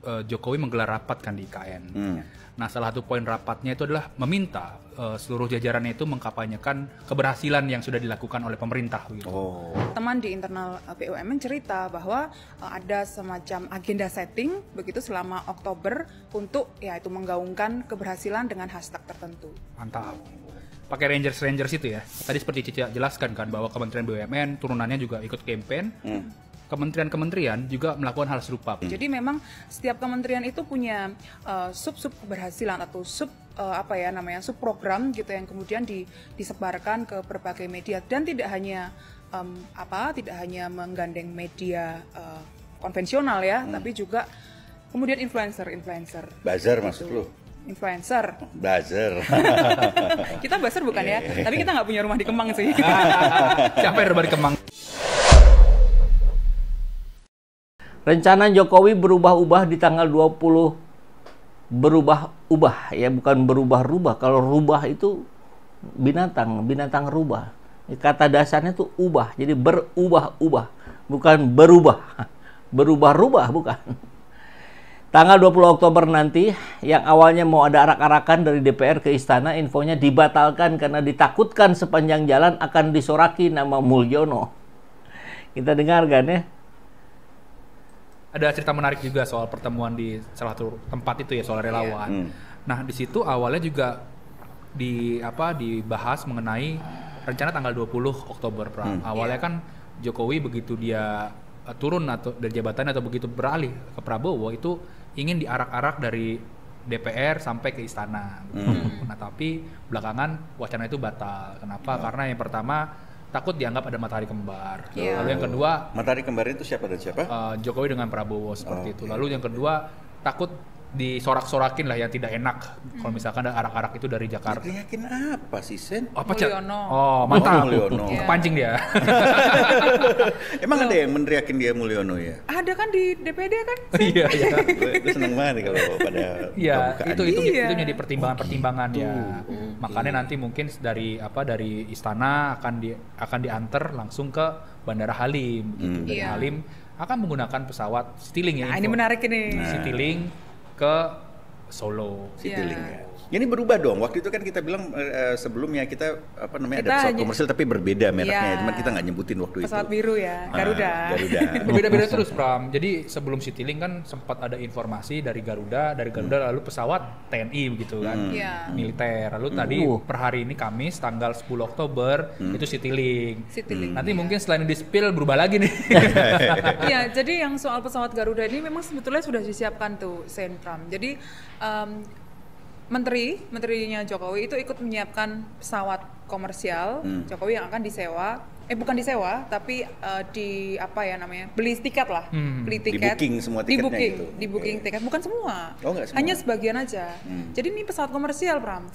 Jokowi menggelar rapat kan di IKN. Nah, salah satu poin rapatnya itu adalah meminta seluruh jajarannya itu mengkampanyekan keberhasilan yang sudah dilakukan oleh pemerintah. Gitu. Teman di internal BUMN cerita bahwa ada semacam agenda setting begitu selama Oktober untuk ya itu menggaungkan keberhasilan dengan hashtag tertentu. Mantap. Pakai Rangers itu ya. Tadi seperti Cici jelaskan kan bahwa Kementerian BUMN turunannya juga ikut campaign. Kementerian-kementerian juga melakukan hal serupa. Jadi memang setiap kementerian itu punya sub-sub keberhasilan atau sub program gitu yang kemudian disebarkan ke berbagai media dan tidak hanya menggandeng media konvensional ya, tapi juga kemudian influencer. Buzzer maksud lu? Influencer. Buzzer. Kita buzzer bukan ya, tapi kita nggak punya rumah di Kemang sih. Siapa yang rumah di Kemang? Rencana Jokowi berubah-ubah di tanggal 20, berubah-ubah ya, bukan berubah-rubah. Kalau rubah itu binatang rubah. Kata dasarnya itu ubah, jadi berubah-ubah, bukan berubah. Berubah-rubah bukan. Tanggal 20 Oktober nanti, yang awalnya mau ada arak-arakan dari DPR ke Istana, infonya dibatalkan karena ditakutkan sepanjang jalan akan disoraki nama Mulyono. Kita dengarkan ya. Ada cerita menarik juga soal pertemuan di salah satu tempat itu ya, soal relawan. Nah, di situ awalnya juga dibahas mengenai rencana tanggal 20 Oktober. Awalnya kan Jokowi begitu dia turun atau dari jabatan atau begitu beralih ke Prabowo itu ingin diarak-arak dari DPR sampai ke istana. Nah, tapi belakangan wacana itu batal. Kenapa? Karena yang pertama takut dianggap ada matahari kembar. Lalu yang kedua, matahari kembar itu siapa dan siapa? Jokowi dengan Prabowo seperti itu. Lalu yang kedua, takut disorak-sorakin lah yang tidak enak kalau misalkan ada arak-arak itu dari Jakarta. Yakin apa sih, Sen? Mulyono. Oh, mantap. Mulyono. Kepancing dia. Emang ada yang meneriakin dia Mulyono ya? Ada kan di DPD kan? Iya. Gue seneng banget kalau pada buka-bukaan. Itu jadi pertimbangan-pertimbangan ya. Makanya nanti mungkin dari istana akan diantar langsung ke Bandara Halim gitu. Dari Halim akan menggunakan pesawat Citylink ya. Nah, ini menarik ini. Citylink ke Solo. Citylink ya. Ini berubah dong. Waktu itu kan kita bilang sebelumnya kita ada pesawat komersil tapi berbeda mereknya. Cuman kita nggak nyebutin waktu itu. Pesawat biru ya, Garuda. Beda-beda terus, Pram. Jadi sebelum Citylink kan sempat ada informasi dari Garuda lalu pesawat TNI begitu kan, militer. Lalu tadi per hari ini Kamis tanggal 10 Oktober itu Citylink. Nanti mungkin selain di spill berubah lagi nih. Iya, jadi yang soal pesawat Garuda ini memang sebetulnya sudah disiapkan tuh, Sen Pram. Jadi menterinya Jokowi itu ikut menyiapkan pesawat komersial Jokowi yang akan disewa, bukan disewa tapi beli tiket lah, beli tiket, di-booking semua tiketnya di-booking tiket, bukan semua, nggak semua. hanya sebagian aja. Jadi ini pesawat komersial, Pram.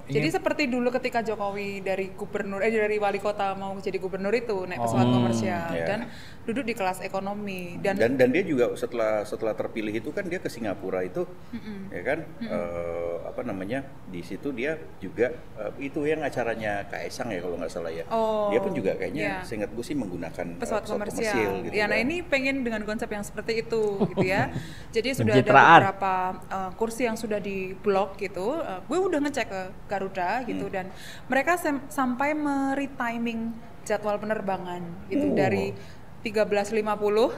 Jadi seperti dulu ketika Jokowi dari wali kota mau jadi gubernur itu naik pesawat komersial dan duduk di kelas ekonomi dan dia juga setelah terpilih itu kan dia ke Singapura itu, ya kan, di situ dia juga itu yang acaranya Kaisang ya kalau nggak salah ya. Dia pun juga kayaknya seingat gue sih menggunakan pesawat komersial gitu. Ya, nah ini pengen dengan konsep yang seperti itu gitu ya. Jadi sudah ada beberapa kursi yang sudah di blok gitu. Gue udah ngecek ke Garuda gitu dan mereka sampai meretiming jadwal penerbangan gitu dari 13.50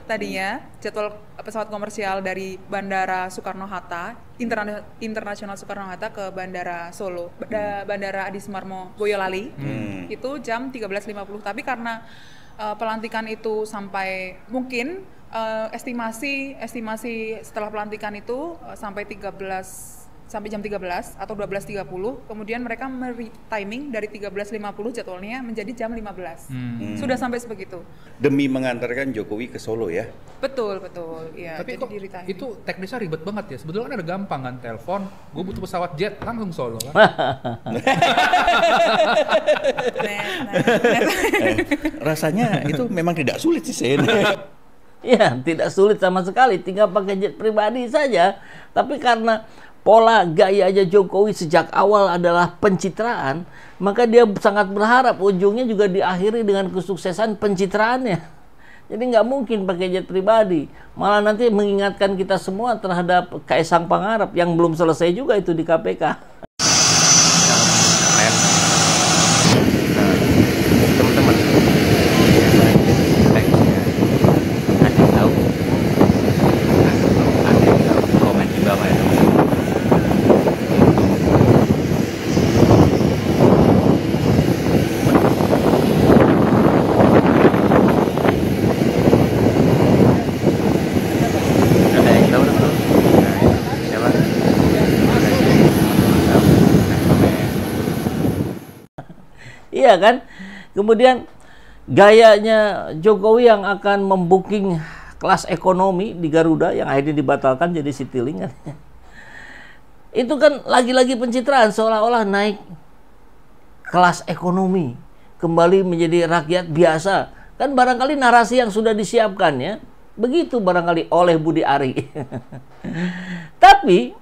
tadinya jadwal pesawat komersial dari Bandara Soekarno-Hatta, Internasional Soekarno-Hatta ke Bandara Solo, Bandara Adi Sumarmo Boyolali, itu jam 13.50. Tapi karena pelantikan itu sampai mungkin estimasi setelah pelantikan itu sampai jam 13 atau 12.30, kemudian mereka timing dari 13.50 jadwalnya menjadi jam 15. Sudah sampai sebegitu. Demi mengantarkan Jokowi ke Solo ya? Betul, ya. Tapi kok itu teknisnya ribet banget ya? Sebetulnya kan ada gampang kan, telepon, gue butuh pesawat jet, langsung Solo kan? Rasanya itu memang tidak sulit sih, Sen. Ya, tidak sulit sama sekali, tinggal pakai jet pribadi saja. Tapi karena pola gaya aja Jokowi sejak awal adalah pencitraan, maka dia sangat berharap ujungnya juga diakhiri dengan kesuksesan pencitraannya. Jadi nggak mungkin pakai jet pribadi. Malah nanti mengingatkan kita semua terhadap Kaisang Pangarep yang belum selesai juga itu di KPK. Teman-teman, ada yang tahu? Ada yang tahu? Komen di bawah ya. Iya kan? Kemudian gayanya Jokowi yang akan membooking kelas ekonomi di Garuda yang akhirnya dibatalkan jadi Citylink kan. Itu kan lagi-lagi pencitraan seolah-olah naik kelas ekonomi, kembali menjadi rakyat biasa. Kan barangkali narasi yang sudah disiapkan ya. Begitu barangkali oleh Budi Ari. Tapi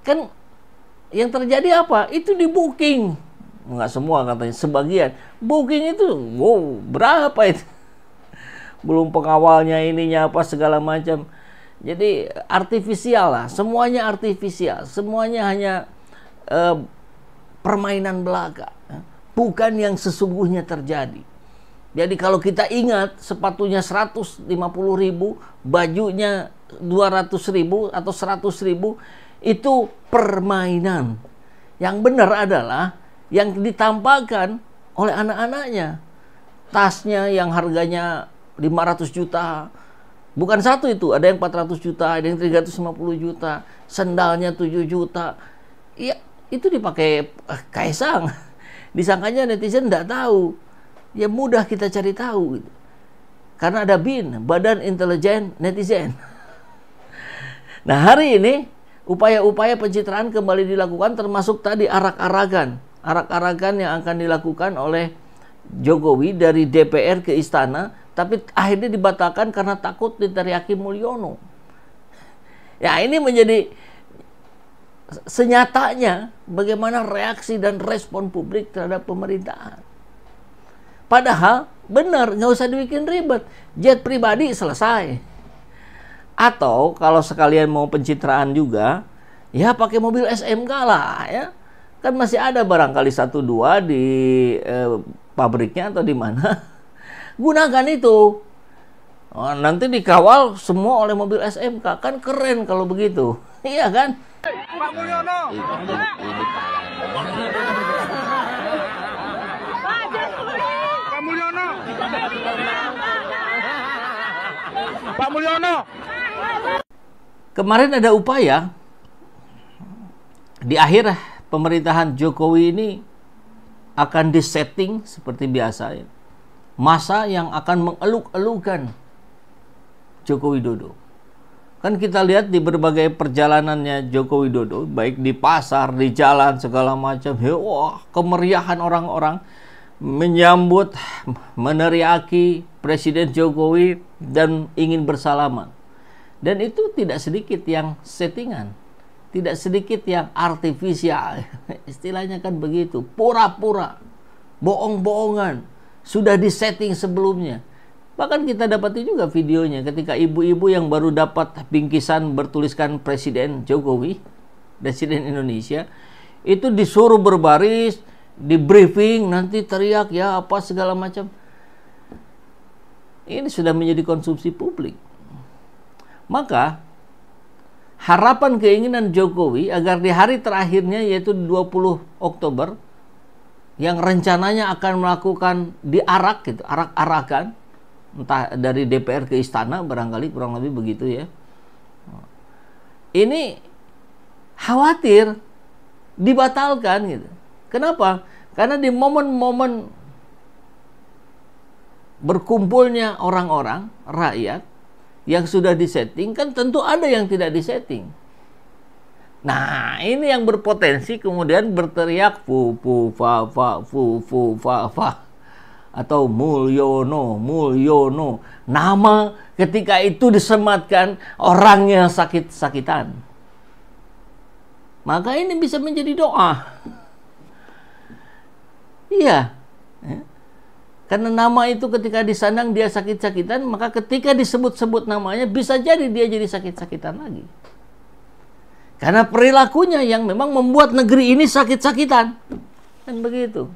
kan yang terjadi apa? Itu di booking. Nggak semua katanya, sebagian. Booking itu, wow, berapa itu? Belum pengawalnya ininya apa segala macam. Jadi artifisial lah, semuanya artifisial. Semuanya hanya permainan belaka. Bukan yang sesungguhnya terjadi. Jadi kalau kita ingat sepatunya 150.000, bajunya 200.000 atau 100.000, itu permainan. Yang benar adalah yang ditampakkan oleh anak-anaknya. Tasnya yang harganya 500 juta. Bukan satu itu, ada yang 400 juta, ada yang 350 juta. Sendalnya 7 juta. Ya, itu dipakai Kaisang. Disangkanya netizen tidak tahu. Ya mudah kita cari tahu. Karena ada BIN, Badan Intelijen Netizen. Nah hari ini, upaya-upaya pencitraan kembali dilakukan termasuk tadi arak-arakan yang akan dilakukan oleh Jokowi dari DPR ke istana, tapi akhirnya dibatalkan karena takut diteriaki Mulyono. Ya ini menjadi senyatanya bagaimana reaksi dan respon publik terhadap pemerintahan. Padahal benar, nggak usah dibikin ribet, jet pribadi selesai. Atau kalau sekalian mau pencitraan juga, ya pakai mobil SMK lah ya. Kan masih ada barangkali 1-2 di pabriknya atau di mana. Gunakan itu. Oh, nanti dikawal semua oleh mobil SMK. Kan keren kalau begitu. Iya kan? Pak Mulyono. Pak Mulyono. Pak Mulyono. Kemarin ada upaya di akhir pemerintahan Jokowi ini akan disetting seperti biasa ya. Masa yang akan mengeluk-elukan Joko Widodo. Kan kita lihat di berbagai perjalanannya Joko Widodo, baik di pasar, di jalan, segala macam. Wah, kemeriahan orang-orang menyambut, meneriaki Presiden Jokowi dan ingin bersalaman. Dan itu tidak sedikit yang settingan. Tidak sedikit yang artifisial. Istilahnya kan begitu. Pura-pura. Bohong-bohongan. Sudah disetting sebelumnya. Bahkan kita dapati juga videonya ketika ibu-ibu yang baru dapat bingkisan bertuliskan Presiden Jokowi, Presiden Indonesia, itu disuruh berbaris, di briefing, nanti teriak ya apa segala macam. Ini sudah menjadi konsumsi publik. Maka harapan keinginan Jokowi agar di hari terakhirnya yaitu 20 Oktober yang rencananya akan melakukan diarak gitu, arak-arakan entah dari DPR ke istana barangkali kurang lebih begitu ya. Ini khawatir dibatalkan gitu. Kenapa? Karena di momen-momen berkumpulnya orang-orang, rakyat yang sudah disetting kan tentu ada yang tidak disetting. Nah, ini yang berpotensi kemudian berteriak fu fu fa fa fu fu fa fa atau Mulyono, Mulyono. Nama ketika itu disematkan orangnya sakit-sakitan. Maka ini bisa menjadi doa. Iya. Karena nama itu ketika disandang dia sakit-sakitan, maka ketika disebut-sebut namanya bisa jadi dia jadi sakit-sakitan lagi. Karena perilakunya yang memang membuat negeri ini sakit-sakitan. Kan begitu.